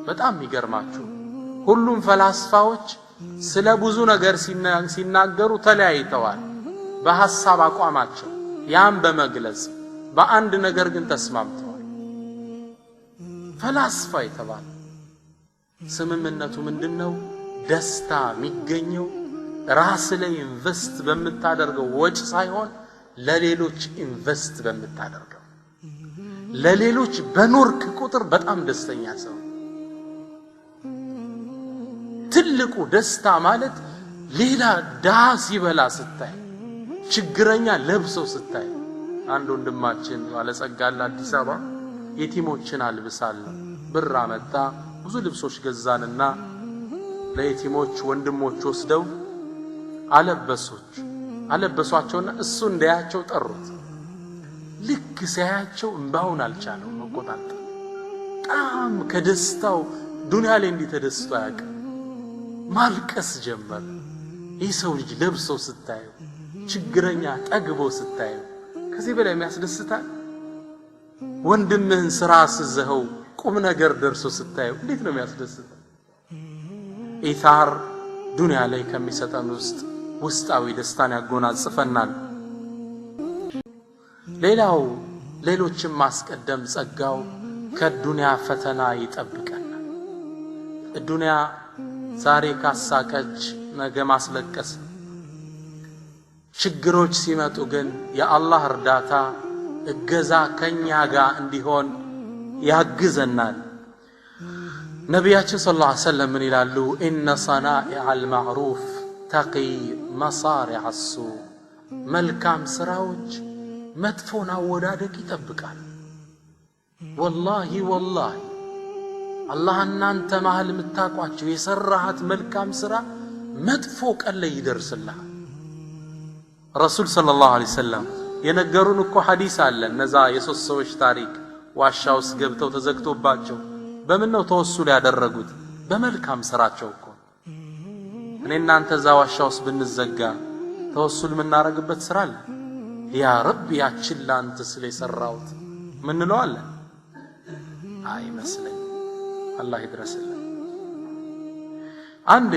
በጣም ይገርማችሁ ሁሉም ፈላስፋዎች ስለ ብዙ ነገር ሲናገሩ ተለያይተዋል በሐሳብ አቋማቸው ያን በመግለጽ በአንድ ነገር ግን ተስማምተዋል ፈላስፋ የተባለ ስምምነቱ ምንድነው ደስታ የሚገኘው ራስ ላይ ኢንቨስት በምታደርገው ወጭ ሳይሆን ለሌሎች ኢንቨስት በምታደርገው ለሌሎች በኖርክ ቁጥር በጣም ደስተኛ ሰው ትልቁ ደስታ ማለት ሌላ ዳህ ሲበላ ስታይ ችግረኛ ለብሶ ስታይ አንድ ወንድማችን ባለጸጋላ አዲስ አበባ የቲሞችን አልብሳለሁ ብር አመጣ ብዙ ልብሶች ገዛንና ለየቲሞች ወንድሞች ወስደው አለበሷቸውና እሱ እንዳያቸው ጠሩት ልክ ሲያያቸው እንባውን አልቻለው መቆጣጠር በጣም ከደስታው ዱንያ ላይ እንዲተደስቶ ያቀ ማልቀስ ጀመረ ይህ ሰው ልጅ ለብሶ ስታዩ ችግረኛ ጠግቦ ስታዩ ከዚህ በላይ የሚያስደስታል ወንድምህን ስራ አስዘኸው ቁም ነገር ደርሶ ስታዩ እንዴት ነው የሚያስደስተው ኢታር ዱንያ ላይ ከሚሰጠን ውስጣዊ ደስታን ያጎናጽፈናል ሌላው ሌሎችን ማስቀደም ጸጋው ከዱንያ ፈተና ይጠብቀናል ዱንያ ዛሬ ካሳቀች ነገ ማስለቀስ ችግሮች ሲመጡ ግን የአላህ እርዳታ እገዛ ከኛ ጋር እንዲሆን ያግዘናል ነቢያችን ሰለላሁ ዐለይሂ ወሰለም ምን ይላሉ ኢነ ሰናኢዐል ማዕሩፍ ተቂ መሳሪዐ ሱእ መልካም ስራዎች መጥፎን አወዳደቅ ይጠብቃል ወላሂ አላህ እናንተ መሃል የምታቋቸው የሰራሃት መልካም ስራ መጥፎ ቀን ላይ ይደርስልሃል ረሱል ሰለላሁ ዐለይሂ ወሰለም የነገሩን እኮ ሐዲስ አለ እነዛ የሶስት ሰዎች ታሪክ ዋሻ ውስጥ ገብተው ተዘግቶባቸው በምን ነው ተወሱል ያደረጉት በመልካም ስራቸው እኮ እኔ እናንተ እዛ ዋሻ ውስጥ ብንዘጋ ተወሱል የምናረግበት ስራ አለ ያ ረብ ያችን ላንተ ስለሰራውት ምን ነው አለ አይመስለኝ አላህ ይድረስልን አንዴ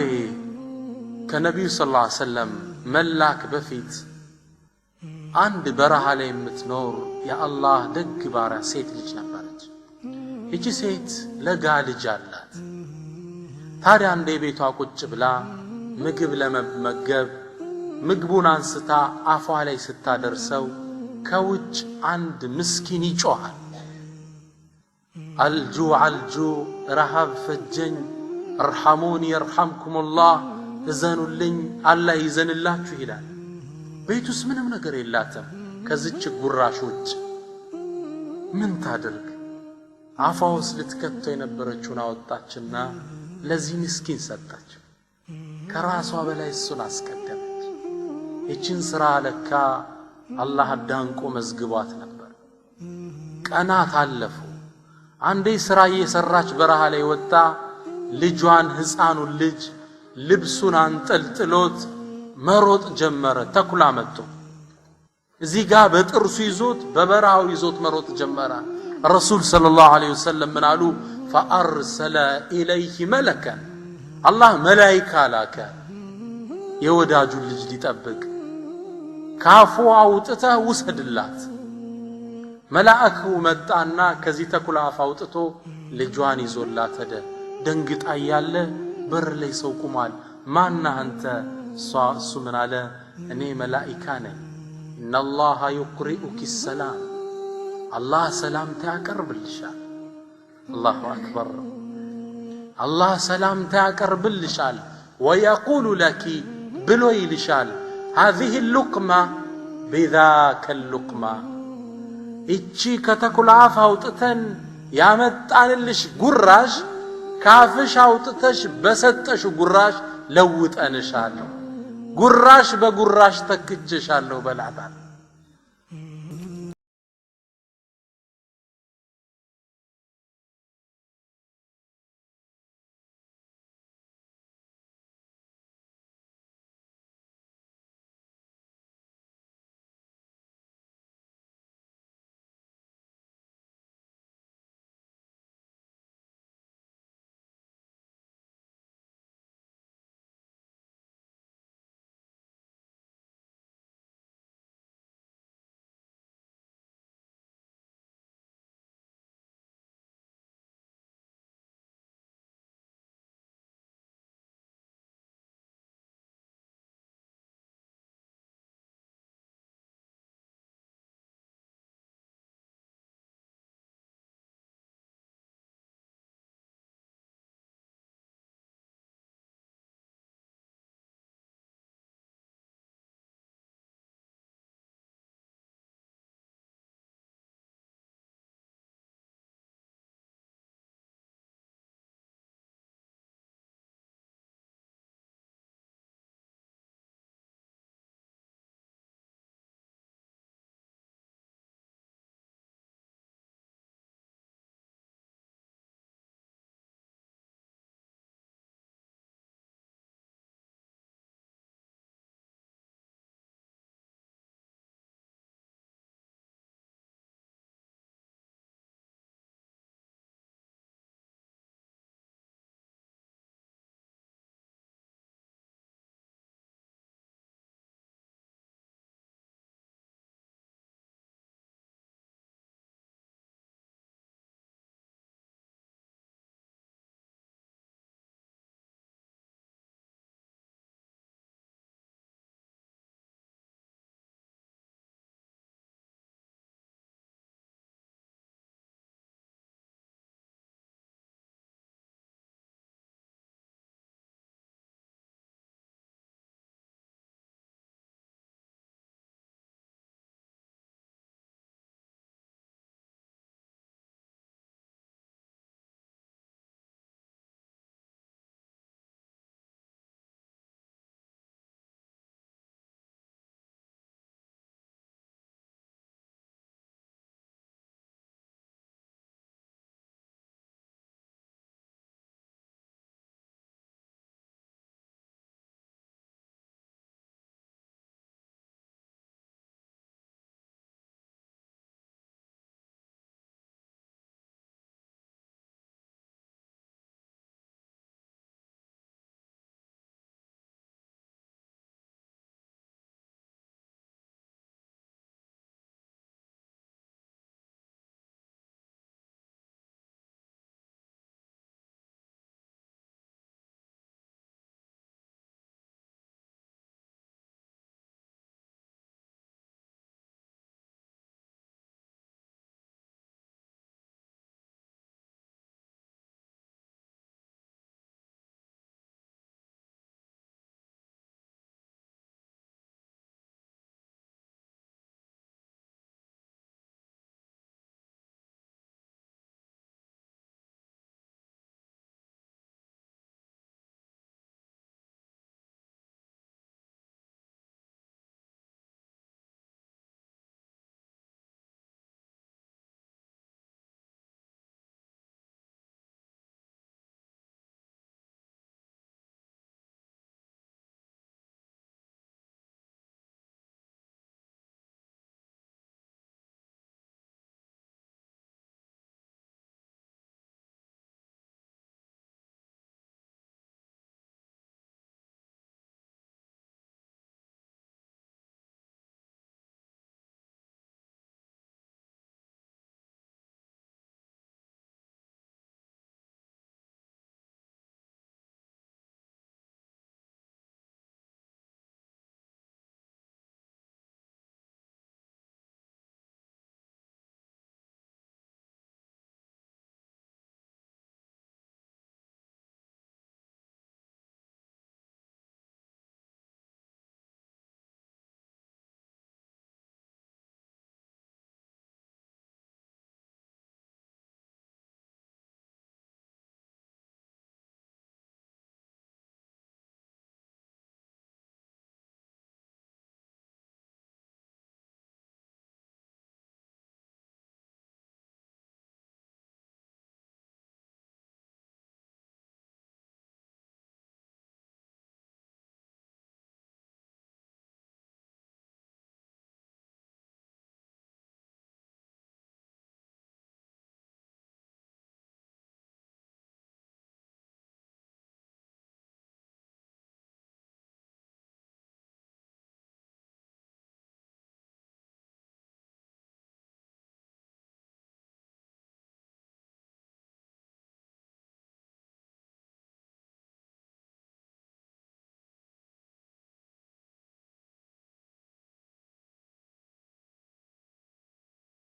ከነብዩ ሰለላሁ ዐለይሂ ወሰለም መላክ በፊት አንድ በረሃ ላይ የምትኖር የአላህ ደግ ባሪያ ሴት ልጅ ነበረች እቺ ሴት ለጋ ልጅ አላት ታዲያ አንዴ ቤቷ ቁጭ ብላ ምግብ ለመመገብ ምግቡን አንስታ አፏ ላይ ስታደርሰው ከውጭ አንድ ምስኪን ይጮሃል አልጁ ረሃብ ፈጀኝ እርሐሙኒ የርሐምኩሙላህ እዘኑልኝ አላህ ይዘንላችሁ ይላል ቤቱስ ምንም ነገር የላትም ከዚች ጉራሽ ውጭ ምን ታደርግ አፏ ውስጥ ልትከተው የነበረችውን አወጣችና ለዚህ ምስኪን ሰጣች ከራሷ በላይ እሱን አስቀደመች እቺን ስራ ለካ አላህ አዳንቆ መዝግቧት ነበር ቀናት አለፉ አንዴ ስራ እየሰራች በረሃ ላይ ወጣ ልጇን ህፃኑን ልጅ ልብሱን አንጠልጥሎት መሮጥ ጀመረ ተኩላ መጥቶ እዚህ ጋር በጥርሱ ይዞት በበረሃው ይዞት መሮጥ ጀመረ ረሱል ሰለላሁ ዐለይሂ ወሰለም ምን አሉ فأرسل إليه ملكا الله ملائكة لاك የወዳጁን ልጅ ሊጠብቅ ካፉ አውጥተህ ውሰድላት መላእክቱ መጣና ከዚህ ተኩላ አፍ አውጥቶ ልጇን ይዞላት ሄደ ደንግጣ ያለ በር ላይ ሰው ቆሟል ማን አንተ እሱ ምን አለ እኔ መላእክት ነኝ ኢነላህ ይቅሪኡኪ ሰላም አላህ ሰላምታ ያቀርብልሻል አላሁ አክበር አላህ ሰላምታ ያቀርብልሻል ويقول لك ብሎ ይልሻል هذه اللقمة بذاك اللقمة እቺ ከተኩላ አፍ አውጥተን ያመጣንልሽ ጉራሽ ካፍሽ አውጥተሽ በሰጠሽ ጉራሽ ለውጠንሻለሁ ጉራሽ በጉራሽ ተክቼሻለሁ በላታል